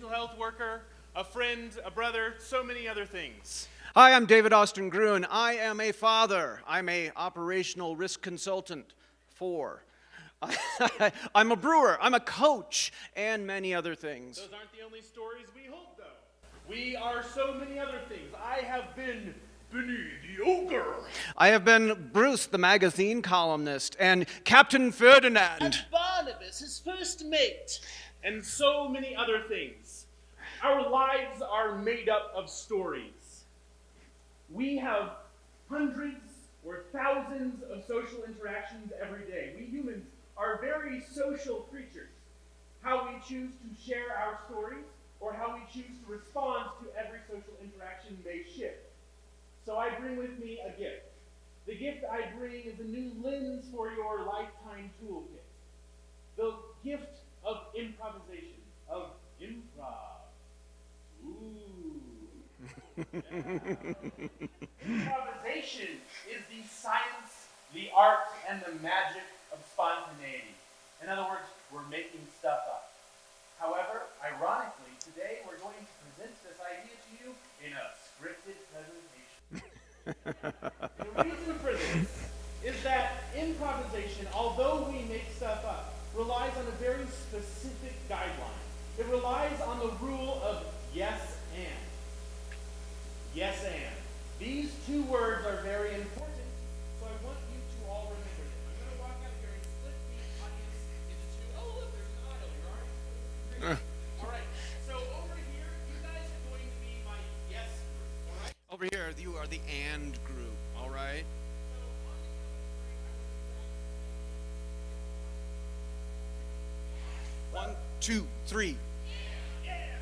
mental health worker, a friend, a brother, so many other things. Hi, I'm David Austin Gruen. I am a father. I'm a operational risk consultant. 4. I'm a brewer. I'm a coach, and many other things. Those aren't the only stories we hold, though. We are so many other things. I have been Benny the Ogre. I have been Bruce, the magazine columnist, and Captain Ferdinand. And Barnabas, his first mate. And so many other things. Our lives are made up of stories. We have hundreds or thousands of social interactions every day. We humans are very social creatures. How we choose to share our stories or how we choose to respond to every social interaction may shift. So I bring with me a gift. The gift I bring is a new lens for your lifetime toolkit. The gift of improvisation, of improv. Ooh. Yeah. Improvisation is the science, the art, and the magic of spontaneity. In other words, we're making stuff up. However, ironically, today we're going to present this idea to you in a scripted presentation. The reason for this is that improvisation, although we make stuff up, relies on a very specific guideline. It relies on the rule of yes and. Yes and. These two words are very important, so I want you to all remember them. I'm going to walk out here and split the audience into two. Oh, look, there's an aisle. You're already all right, so over here, you guys are going to be my yes group, all right? Over here, you are the and group, all right? So on the count of 3, I want you guys 1, 2, 3. yeah.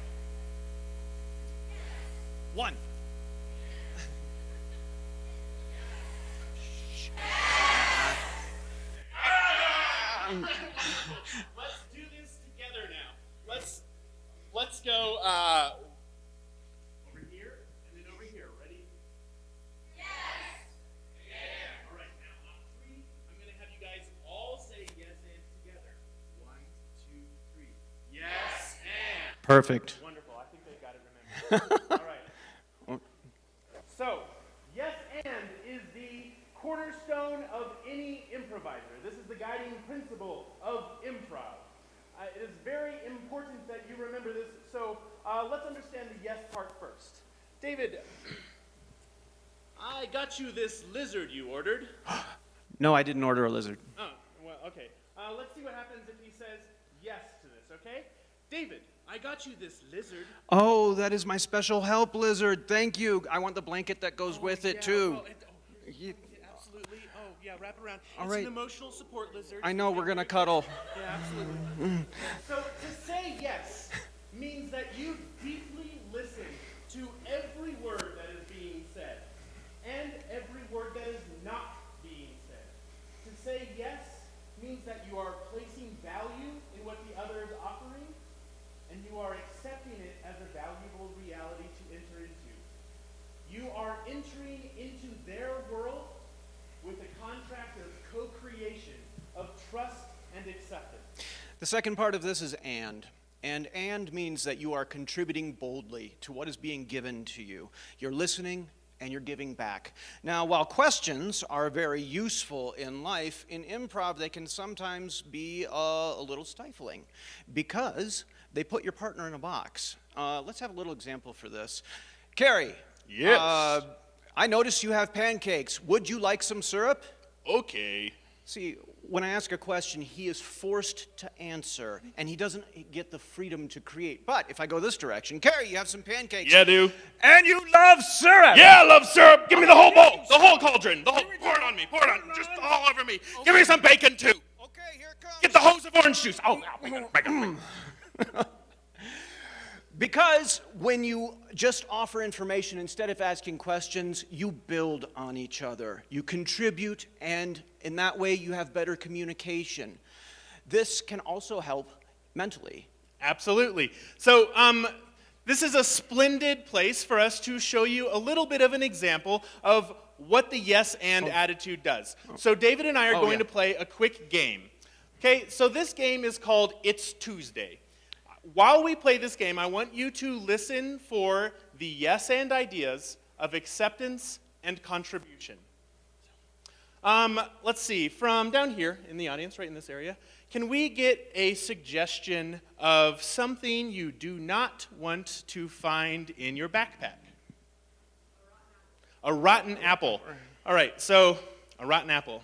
1. Let's do this together now. Let's go over here and then over here. Ready? Yes. Yeah. All right. Now on 3, I'm going to have you guys all say yes and together. 1, 2, 3. Yes and. Perfect. Wonderful. I think they got it remembered. All right. So, yes and is the cornerstone of any improviser. This is the guiding principle of improv. It is very important that you remember this, so let's understand the yes part first. David, I got you this lizard you ordered. No, I didn't order a lizard. Oh, well, okay. Let's see what happens if he says yes to this, okay? David, I got you this lizard. Oh, that is my special help lizard. Thank you. I want the blanket that goes with it, too. Absolutely. Oh, yeah, wrap it around. All It's right. an emotional support lizard. I know, we're going to cuddle. Yeah, absolutely. So to say yes means that you deeply listen to every word that is being said and every word that is not being said. To say yes means that you are placing value in what the other is offering and you are accepting it as a valuable reality to enter into. You are entering into their world with a contract of co-creation, of trust and acceptance. The second part of this is and. And means that you are contributing boldly to what is being given to you. You're listening and you're giving back. Now, while questions are very useful in life, in improv they can sometimes be a little stifling because they put your partner in a box. Let's have a little example for this. Cary. Yes. I notice you have pancakes. Would you like some syrup? Okay. See, when I ask a question, he is forced to answer, and he doesn't get the freedom to create. But if I go this direction, Cary, you have some pancakes. Yeah, I do. And you love syrup! Yeah, I love syrup. Give me the whole bowl, the whole cauldron, pour it on me, pour it on, just all over me. Give me some bacon too. Okay, here it comes. Get the hose of orange juice. Oh, bacon. Because when you just offer information instead of asking questions, you build on each other. You contribute, and in that way, you have better communication. This can also help mentally. Absolutely. So, this is a splendid place for us to show you a little bit of an example of what the yes and attitude does. So David and I are going to play a quick game. Okay, so this game is called It's Tuesday. while we play this game, I want you to listen for the yes and ideas of acceptance and contribution. Let's see, from down here in the audience, right in this area, can we get a suggestion of something you do not want to find in your backpack? A rotten apple. All right, so a rotten apple.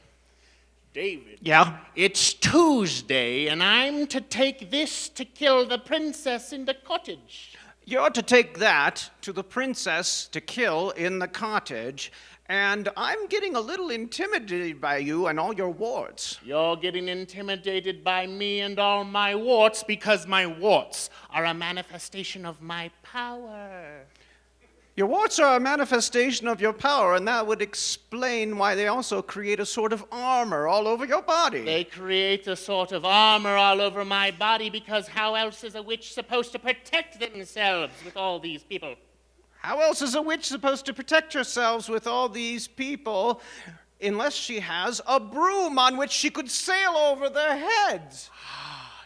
David. Yeah? It's Tuesday, and I'm to take this to kill the princess in the cottage. You're to take that to the princess to kill in the cottage, and I'm getting a little intimidated by you and all your warts. You're getting intimidated by me and all my warts because my warts are a manifestation of my power. Your warts are a manifestation of your power, and that would explain why they also create a sort of armor all over your body. They create a sort of armor all over my body because how else is a witch supposed to protect themselves with all these people? How else is a witch supposed to protect herself with all these people unless she has a broom on which she could sail over their heads?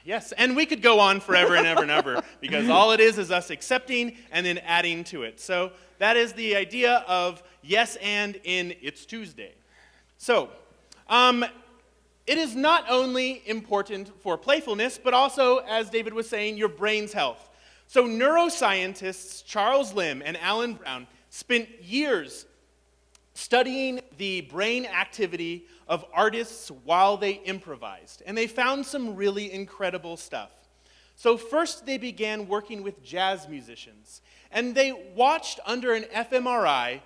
Yes, and we could go on forever and ever and ever because all it is us accepting and then adding to it. So that is the idea of yes and in It's Tuesday. So it is not only important for playfulness, but also, as David was saying, your brain's health. So neuroscientists Charles Lim and Alan Brown spent years studying the brain activity of artists while they improvised. And they found some really incredible stuff. So first they began working with jazz musicians. And they watched under an fMRI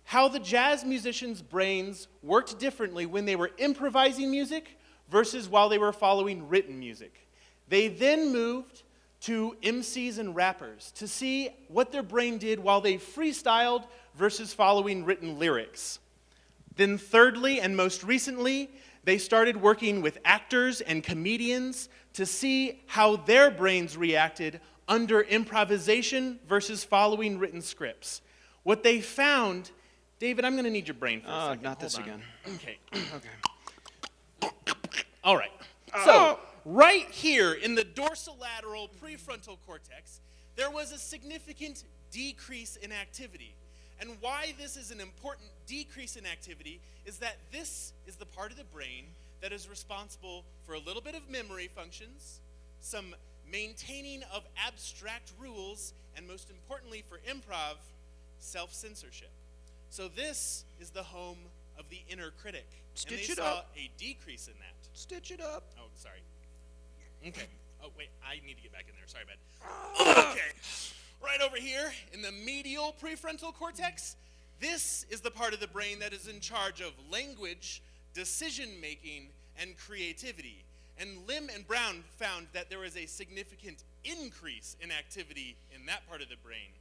how the jazz musicians' brains worked differently when they were improvising music versus while they were following written music. They then moved to MCs and rappers to see what their brain did while they freestyled versus following written lyrics. Then thirdly, and most recently, they started working with actors and comedians to see how their brains reacted under improvisation versus following written scripts. What they found, David, I'm going to need your brain for a second. Not Hold this on. again. Okay. Okay. All right. So, right here in the dorsolateral prefrontal cortex, there was a significant decrease in activity. And why this is an important decrease in activity is that this is the part of the brain that is responsible for a little bit of memory functions, some maintaining of abstract rules, and most importantly for improv, self-censorship. So this is the home of the inner critic. Stitch and they it saw up. a decrease in that. Stitch it up. Oh, sorry. Okay. Oh, wait, I need to get back in there. Sorry, bud. Okay. Right over here in the medial prefrontal cortex, this is the part of the brain that is in charge of language, decision-making, and creativity. And Lim and Brown found that there was a significant increase in activity in that part of the brain.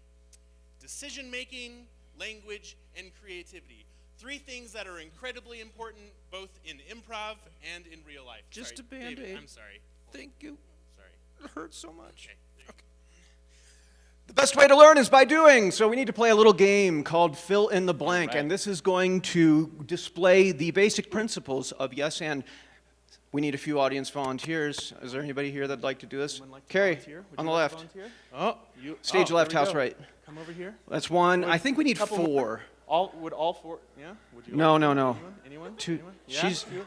Decision-making, language, and creativity. Three things that are incredibly important both in improv and in real life. Just Sorry, a Band-Aid. David, I'm sorry. Thank you. Sorry. It hurts so much. Okay. There you go. The best way to learn is by doing. So we need to play a little game called Fill in the Blank. Right. And this is going to display the basic principles of yes and. We need a few audience volunteers. Is there anybody here that'd like to do this? Anyone like to Cary, volunteer? Would on you the like left. to volunteer? Oh, you. Stage oh, left, there we house go. right. Come over here. That's one. Would I think we need couple 4. more? Would all 4? Yeah. Would you? No, like no, to? no. Anyone? Two- Anyone? Yeah? she's- You?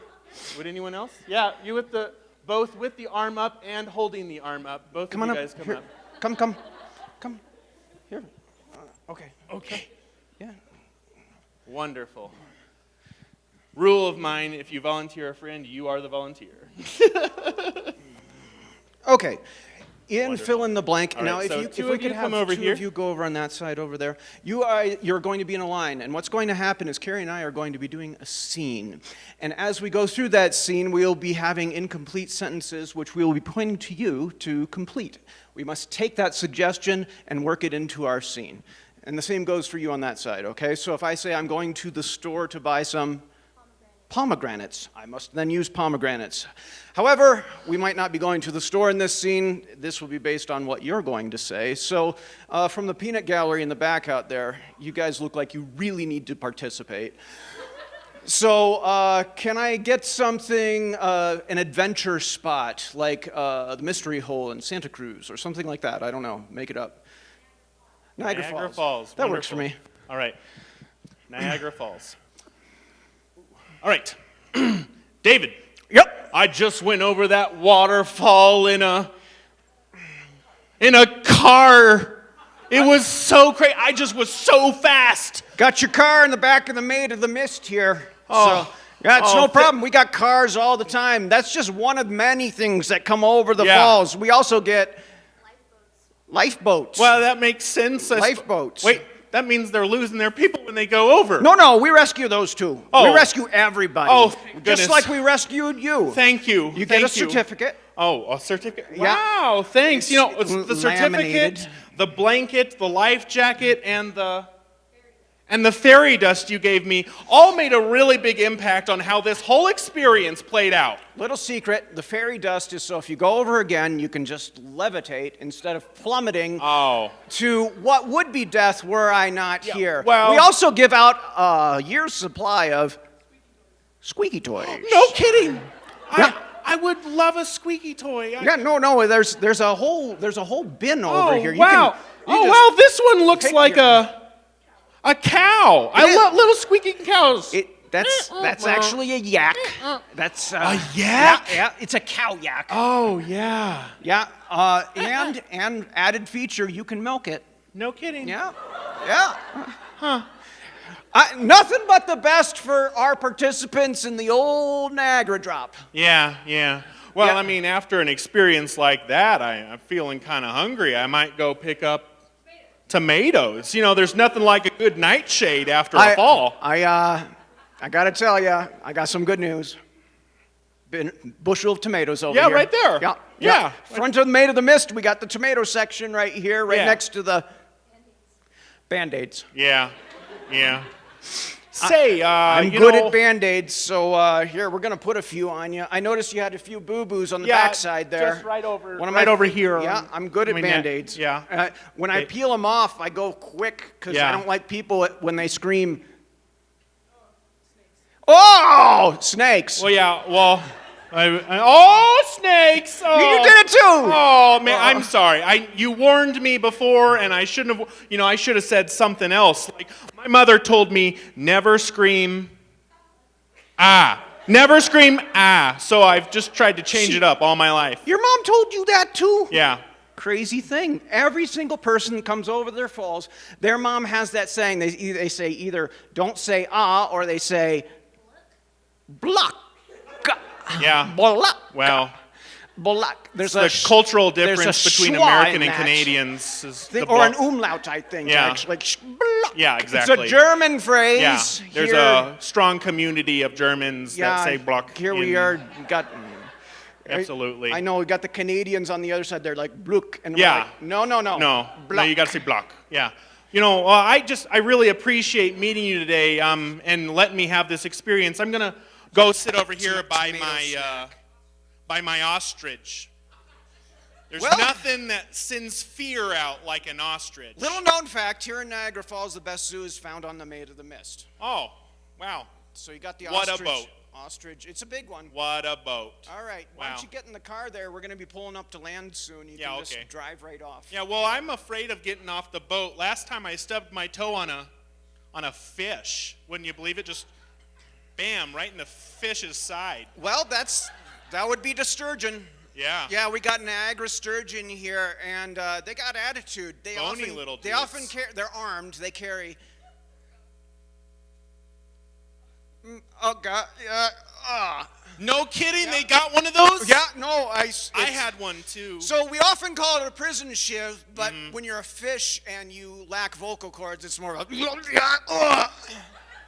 Would anyone else? Yeah. You with the both with the arm up and holding the arm up. Both Come of on you up. guys come Here. up. Come. Here. Okay. Okay. Yeah. Wonderful. Rule of mine: if you volunteer a friend, you are the volunteer. Okay. In Wonderful. Fill in the Blank. All Now, right, if so you two if we of you could come have over two here. of you go over on that side over there. You're going to be in a line, and what's going to happen is Cary and I are going to be doing a scene. And as we go through that scene, we'll be having incomplete sentences, which we will be pointing to you to complete. We must take that suggestion and work it into our scene. And the same goes for you on that side, okay? So if I say I'm going to the store to buy some pomegranates, I must then use pomegranates. However, we might not be going to the store in this scene. This will be based on what you're going to say. So from the peanut gallery in the back out there, you guys look like you really need to participate. So, can I get something, an adventure spot, like the Mystery Hole in Santa Cruz, or something like that? I don't know. Make it up. Niagara Falls. That works for me. All right. Niagara Falls. All right. David. Yep. I just went over that waterfall in a car. It was so crazy. I just was so fast. Got your car in the back of the Maid of the Mist here. Oh. So, yeah, it's Oh, no problem. We got cars all the time. That's just one of many things that come over the Yeah. falls. We also get lifeboats. Well, that makes sense. Lifeboats. Wait, that means they're losing their people when they go over. No, we rescue those too. Oh. We rescue everybody. Oh, thank just goodness. like we rescued you. Thank you. You get a certificate. Oh, a certificate? Yeah. Wow, thanks. You know, It's the certificate, laminated. the blanket, the life jacket, and the fairy dust you gave me all made a really big impact on how this whole experience played out. Little secret, the fairy dust is so if you go over again, you can just levitate instead of plummeting to what would be death were I not here. well- we also give out a year's supply of squeaky toys. No kidding. Yeah. I would love a squeaky toy. Yeah, no, there's a whole bin over here. Wow. You just This one looks take like a cow. I Yeah. love little squeaking cows. That's actually a yak. That's A yak? Yeah, it's a cow yak. Oh, yeah. Yeah, and added feature, you can milk it. No kidding. Yeah. Huh. Nothing but the best for our participants in the old Niagara drop. Yeah. Well, Yeah. I mean, after an experience like that, I'm feeling kind of hungry. I might go pick up tomatoes. You know, there's nothing like a good nightshade after a fall. I gotta tell you, I got some good news. Bushel of tomatoes over here. Yeah, right there. Yeah. Front of the Maid of the Mist, we got the tomato section right here, right Yeah. next to the Band-Aids. Yeah. Say, I'm you good know, at Band-Aids, so here, we're gonna put a few on you. I noticed you had a few boo-boos on the backside there. Just right over, One of right my- over here. Yeah, I'm good at Band-Aids. Yeah. When I peel them off, I go quick, because Yeah. I don't like people when they scream, "Oh, snakes!" Well, yeah. Well, snakes! Oh. You did it too! Oh man, I'm sorry. You warned me before, and I shouldn't have. You know, I should have said something else. Like my mother told me, never scream, ah. Never scream, ah. So I've just tried to change it up all my life. Your mom told you that too? Yeah. Crazy thing. Every single person that comes over their falls, their mom has that saying. They say either don't say ah, or they say block. Yeah. Block. Well, Block. There's the cultural difference between schwa American in and that. Canadians is the Or an block. umlaut, I think, Yeah. actually. Like, block. Yeah, exactly. It's a German phrase. Yeah. There's here. a strong community of Germans that say block. Here we are. Got. Absolutely. I know we got the Canadians on the other side. They're like Bluk, and we're Yeah. like, no. No, Block. you got to say block. Yeah. You know, I really appreciate meeting you today and letting me have this experience. I'm gonna go sit over here by my ostrich. There's nothing that sends fear out like an ostrich. Little known fact: here in Niagara Falls, the best zoo is found on the Maid of the Mist. Oh, wow. So you got the What a ostrich. boat. Ostrich. It's a big one. What a boat. All right. Why Wow. don't you get in the car there? We're going to be pulling up to land soon. You Yeah, can okay. just drive right off. Yeah, well, I'm afraid of getting off the boat. Last time I stubbed my toe on a fish. Wouldn't you believe it? Just bam, right in the fish's side. Well, that would be the sturgeon. Yeah. Yeah, we got Niagara sturgeon here, and they got attitude. They Bony often, little They often dudes. carry. They're armed. They carry. Oh God. No kidding, they got one of those? Yeah. No. I had one too. So we often call it a prison shiv, but when you're a fish and you lack vocal cords, it's more of a.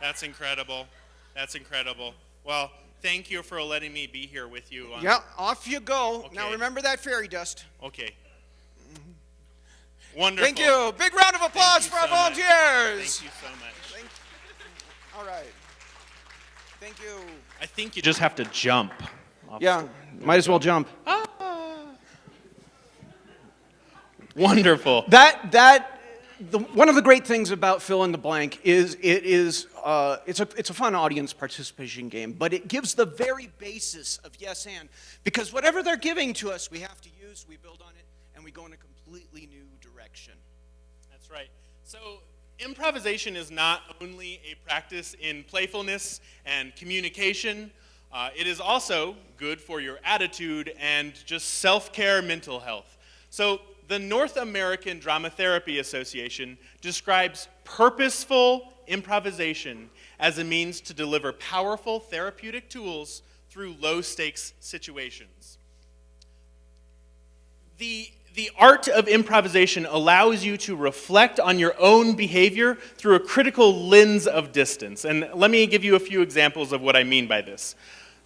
That's incredible. That's incredible. Well, thank you for letting me be here with you. Yeah, off you go. Okay. Now remember that fairy dust. Okay. Wonderful. Thank you. Big round of applause you for our so much. volunteers. Thank you so much. All right. Thank you. I think you just have to jump. Yeah, might as well jump. Wonderful. One of the great things about fill in the blank is it is it's a fun audience participation game, but it gives the very basis of yes and, because whatever they're giving to us, we have to use, we build on it, and we go in a completely new direction. That's right. So improvisation is not only a practice in playfulness and communication, it is also good for your attitude and just self-care mental health. So the North American Drama Therapy Association describes purposeful improvisation as a means to deliver powerful therapeutic tools through low-stakes situations. The art of improvisation allows you to reflect on your own behavior through a critical lens of distance. And let me give you a few examples of what I mean by this.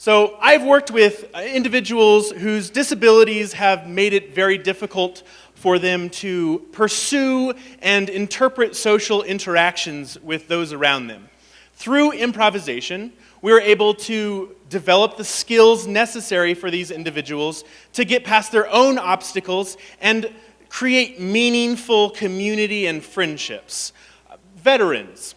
So I've worked with individuals whose disabilities have made it very difficult for them to pursue and interpret social interactions with those around them. Through improvisation, we're able to develop the skills necessary for these individuals to get past their own obstacles and create meaningful community and friendships. Veterans.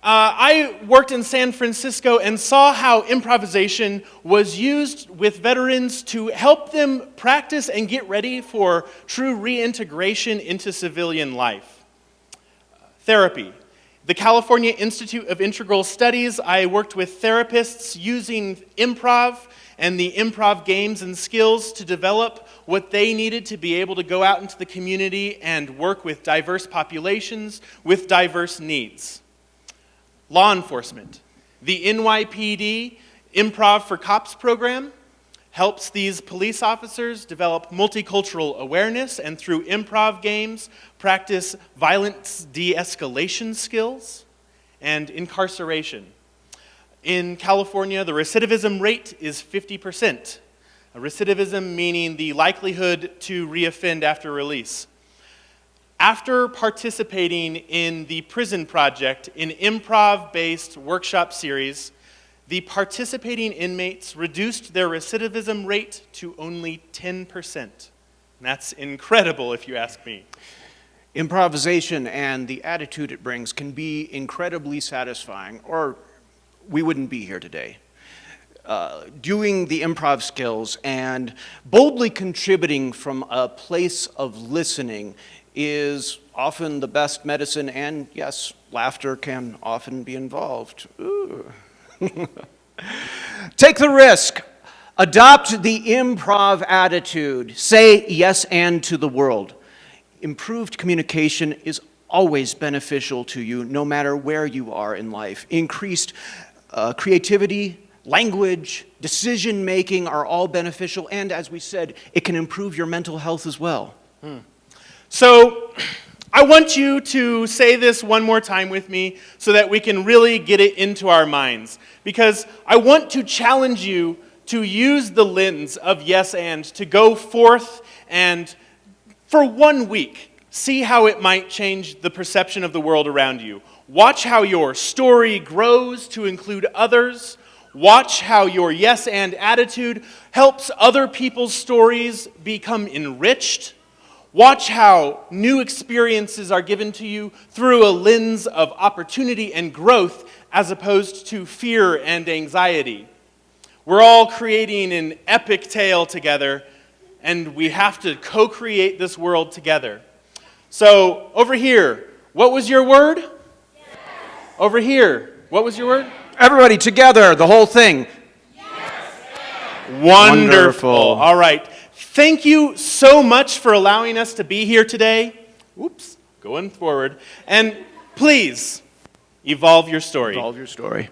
I worked in San Francisco and saw how improvisation was used with veterans to help them practice and get ready for true reintegration into civilian life. Therapy. The California Institute of Integral Studies, I worked with therapists using improv and the improv games and skills to develop what they needed to be able to go out into the community and work with diverse populations with diverse needs. Law enforcement. The NYPD Improv for Cops program helps these police officers develop multicultural awareness and through improv games practice violence de-escalation skills. And incarceration. In California, the recidivism rate is 50%. Recidivism meaning the likelihood to reoffend after release. After participating in the Prison Project, an improv-based workshop series, the participating inmates reduced their recidivism rate to only 10%. And that's incredible, if you ask me. Improvisation and the attitude it brings can be incredibly satisfying, or we wouldn't be here today. Doing the improv skills and boldly contributing from a place of listening is often the best medicine, and yes, laughter can often be involved. Ooh. Take the risk. Adopt the improv attitude. Say yes and to the world. Improved communication is always beneficial to you, no matter where you are in life. Increased creativity, language, decision-making are all beneficial, and as we said, it can improve your mental health as well. So, I want you to say this one more time with me so that we can really get it into our minds. Because I want to challenge you to use the lens of yes and to go forth and for 1 week, see how it might change the perception of the world around you. Watch how your story grows to include others. Watch how your yes and attitude helps other people's stories become enriched. Watch how new experiences are given to you through a lens of opportunity and growth as opposed to fear and anxiety. We're all creating an epic tale together, and we have to co-create this world together. So, over here, what was your word? Yes. Over here, what was your word? Everybody together, the whole thing. Yes. Wonderful. Wonderful. All right. Thank you so much for allowing us to be here today. Oops, going forward. And please, evolve your story. Evolve your story.